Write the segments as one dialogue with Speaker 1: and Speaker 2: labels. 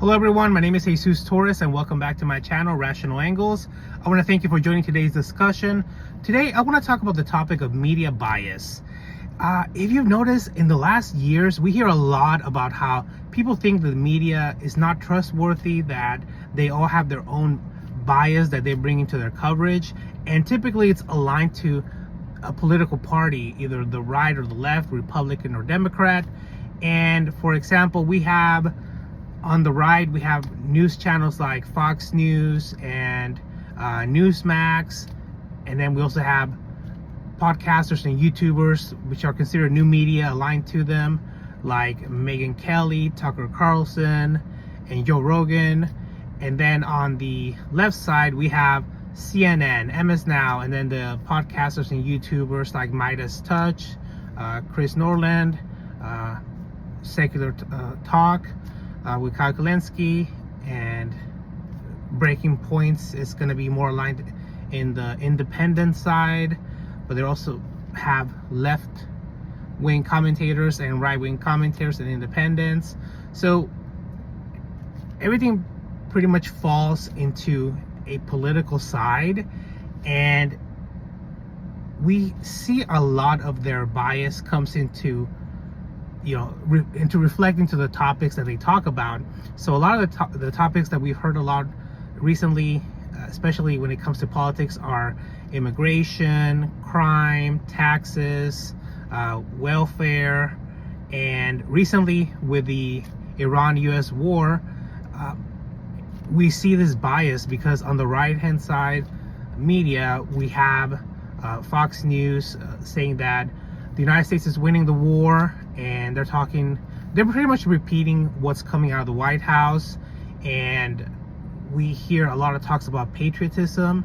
Speaker 1: Hello everyone, my name is Jesus Torres and welcome back to my channel, Rational Angles. I want to thank you for joining today's discussion. Today I want to talk about the topic of media bias. If you've noticed, in the last years, we hear a lot about how people think the media is not trustworthy, that they all have their own bias that they bring into their coverage, and typically it's aligned to a political party, either the right or the left, Republican or Democrat. And for example, we have on the right, we have news channels like Fox News and Newsmax, and then we also have podcasters and YouTubers, which are considered new media aligned to them, like Megyn Kelly, Tucker Carlson, and Joe Rogan. And then on the left side, we have CNN, MS Now, and then the podcasters and YouTubers like Midas Touch, Chris Norland, Secular Talk, with Kyle Kalinske, and Breaking Points is going to be more aligned in the independent side, but they also have left-wing commentators and right-wing commentators and independents. So everything pretty much falls into a political side, and we see a lot of their bias comes into into reflecting to the topics that they talk about. So a lot of the topics that we've heard a lot recently, especially when it comes to politics, are immigration, crime, taxes, welfare, and recently with the Iran-US war, we see this bias because on the right-hand side media, we have Fox News saying that the United States is winning the war, and they're pretty much repeating what's coming out of the White House. And we hear a lot of talks about patriotism,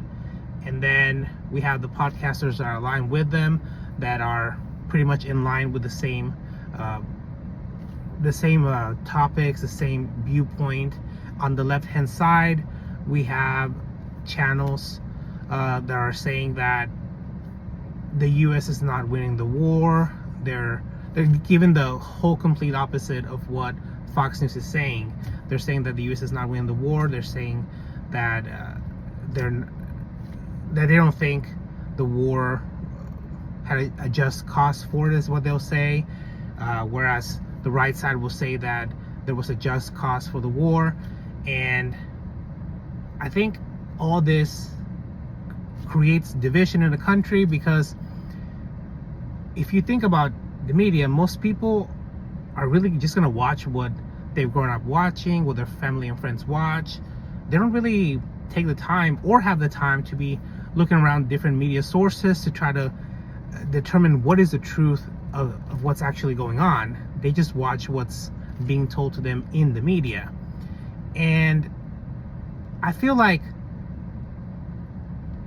Speaker 1: and then we have the podcasters that are aligned with them that are pretty much in line with the same topics, the same viewpoint. On the left hand side, we have channels that are saying that the US is not winning the war. They're giving the whole complete opposite of what Fox News is saying. They're saying that the US is not winning the war. They're saying that they don't think the war had a just cause for it, is what they'll say. Whereas the right side will say that there was a just cause for the war. And I think all this creates division in the country, because if you think about the media, most people are really just going to watch what they've grown up watching, what their family and friends watch. They don't really take the time or have the time to be looking around different media sources to try to determine what is the truth of what's actually going on. They just watch what's being told to them in the media. And I feel like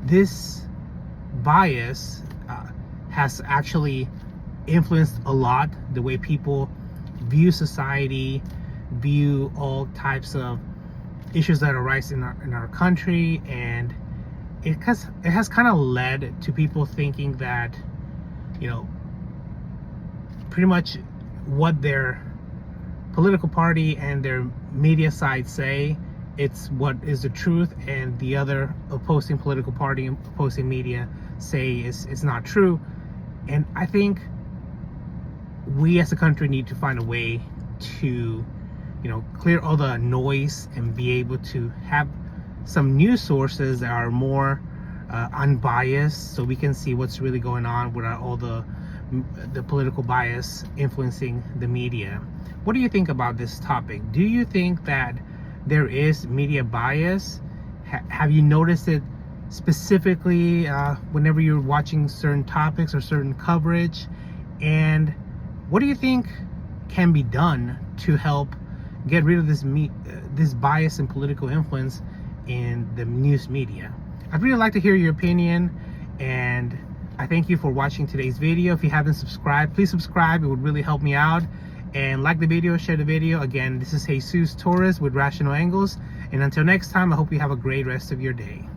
Speaker 1: this bias has actually influenced a lot the way people view society, view all types of issues that arise in our country, and it has kind of led to people thinking that, pretty much what their political party and their media side say, it's what is the truth, and the other opposing political party and opposing media say it's not true. And I think we as a country need to find a way to clear all the noise and be able to have some news sources that are more unbiased, so we can see what's really going on without all the political bias influencing the media. What do you think about this topic? Do you think that there is media bias? Have you noticed it specifically whenever you're watching certain topics or certain coverage? And what do you think can be done to help get rid of this bias and political influence in the news media? I'd really like to hear your opinion, and I thank you for watching today's video. If you haven't subscribed, please subscribe. It would really help me out. And like the video, share the video. Again, this is Jesus Torres with Rational Angles. And until next time, I hope you have a great rest of your day.